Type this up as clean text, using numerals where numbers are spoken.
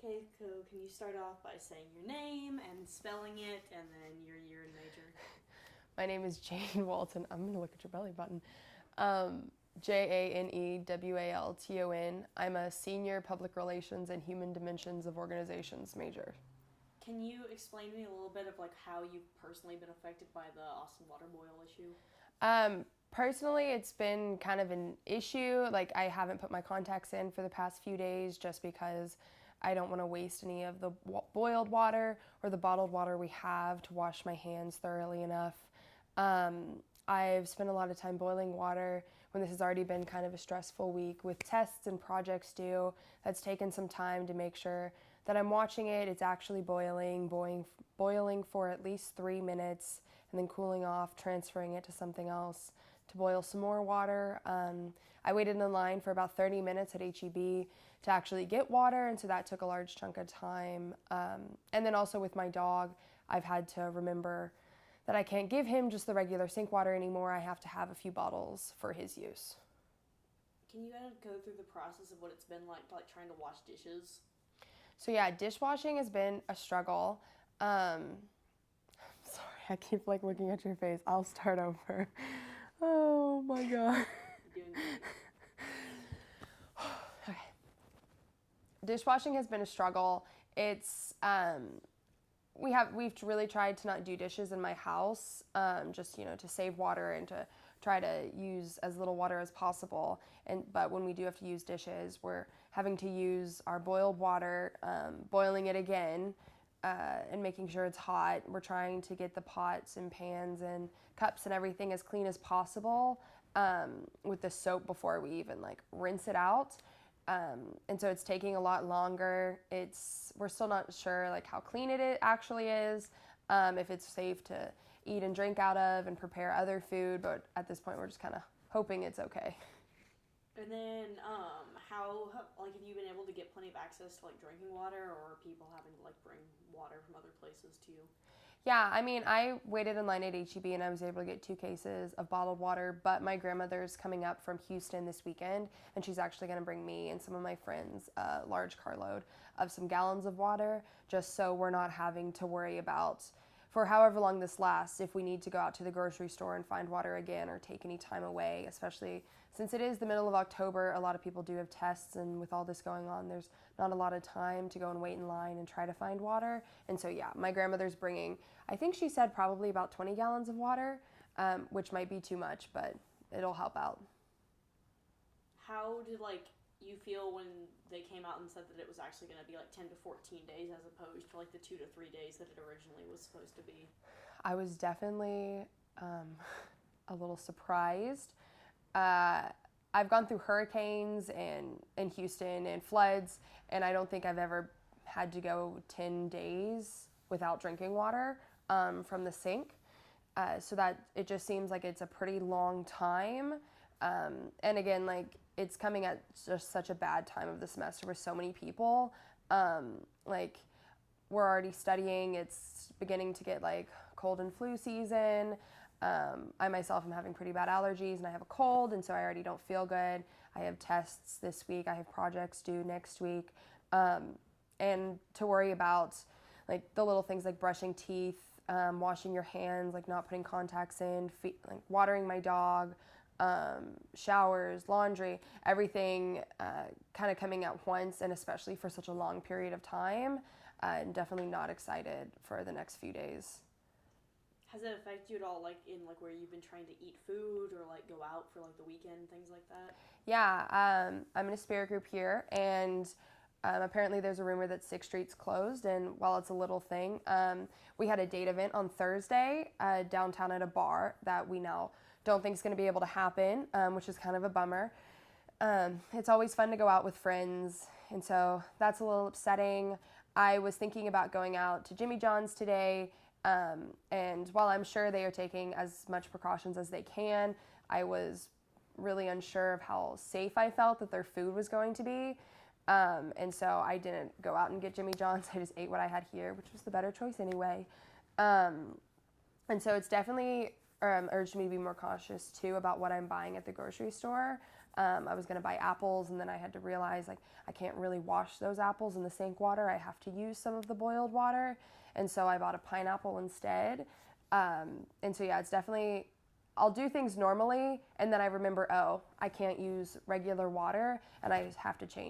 Okay, so can you start off by saying your name and spelling it, and then your year and major? My name is Jane Walton. I'm going to look at your belly button. JANEWALTON. I'm a senior public relations and human dimensions of organizations major. Can you explain to me a little bit of like how you've personally been affected by the Austin water boil issue? Personally, it's been kind of an issue. Like, I haven't put my contacts in for the past few days just because I don't want to waste any of the boiled water or the bottled water we have to wash my hands thoroughly enough. I've spent a lot of time boiling water when this has already been kind of a stressful week with tests and projects due. That's taken some time to make sure that I'm watching it. It's actually boiling for at least 3 minutes and then cooling off, transferring it to something else to boil some more water. I waited in line for about 30 minutes at HEB to actually get water, and so that took a large chunk of time. And then also with my dog, I've had to remember that I can't give him just the regular sink water anymore. I have to have a few bottles for his use. Can you kind of go through the process of what it's been like trying to wash dishes? So yeah, dishwashing has been a struggle. Sorry, I keep looking at your face. I'll start over. Oh my God. You're doing great. Okay. Dishwashing has been a struggle. It's we've really tried to not do dishes in my house, just to save water and to try to use as little water as possible. But when we do have to use dishes, we're having to use our boiled water, boiling it again, and making sure it's hot. We're trying to get the pots and pans and cups and everything as clean as possible with the soap before we even rinse it out. And so it's taking a lot longer. We're still not sure how clean it actually is, if it's safe to eat and drink out of and prepare other food, but at this point we're just kind of hoping it's okay. And then, how have you been able to get plenty of access to drinking water, or are people having to bring water from other places to you? Yeah, I mean, I waited in line at HEB and I was able to get 2 cases of bottled water, but my grandmother's coming up from Houston this weekend, and she's actually going to bring me and some of my friends a large carload of some gallons of water, just so we're not having to worry about, for however long this lasts, if we need to go out to the grocery store and find water again or take any time away, especially since it is the middle of October. A lot of people do have tests, and with all this going on, there's not a lot of time to go and wait in line and try to find water. And so yeah, my grandmother's bringing, I think she said probably about 20 gallons of water, which might be too much, but it'll help out. How did you feel when they came out and said that it was actually going to be 10 to 14 days as opposed to the 2 to 3 days that it originally was supposed to be? I was definitely a little surprised. I've gone through hurricanes and in Houston and floods, and I don't think I've ever had to go 10 days without drinking water from the sink. So that it just seems like it's a pretty long time. And again, it's coming at just such a bad time of the semester with so many people. We're already studying. It's beginning to get cold and flu season. I myself am having pretty bad allergies and I have a cold, and so I already don't feel good. I have tests this week. I have projects due next week. And to worry about the little things like brushing teeth, washing your hands, not putting contacts in, watering my dog, showers, laundry, everything kind of coming at once, and especially for such a long period of time. I'm definitely not excited for the next few days. Has it affected you at all, in where you've been trying to eat food or go out for the weekend, things like that? Yeah, I'm in a spirit group here, and apparently there's a rumor that 6th Street's closed, and while it's a little thing, we had a date event on Thursday downtown at a bar that we now don't think is going to be able to happen, which is kind of a bummer. It's always fun to go out with friends, and so that's a little upsetting. I was thinking about going out to Jimmy John's today, and while I'm sure they are taking as much precautions as they can, I was really unsure of how safe I felt that their food was going to be. And so I didn't go out and get Jimmy John's. I just ate what I had here, which was the better choice anyway. And so it's definitely urged me to be more cautious too about what I'm buying at the grocery store. I was going to buy apples, and then I had to realize like I can't really wash those apples in the sink water. I have to use some of the boiled water, and so I bought a pineapple instead. And so yeah, it's definitely, I'll do things normally, and then I remember, oh, I can't use regular water, and I have to change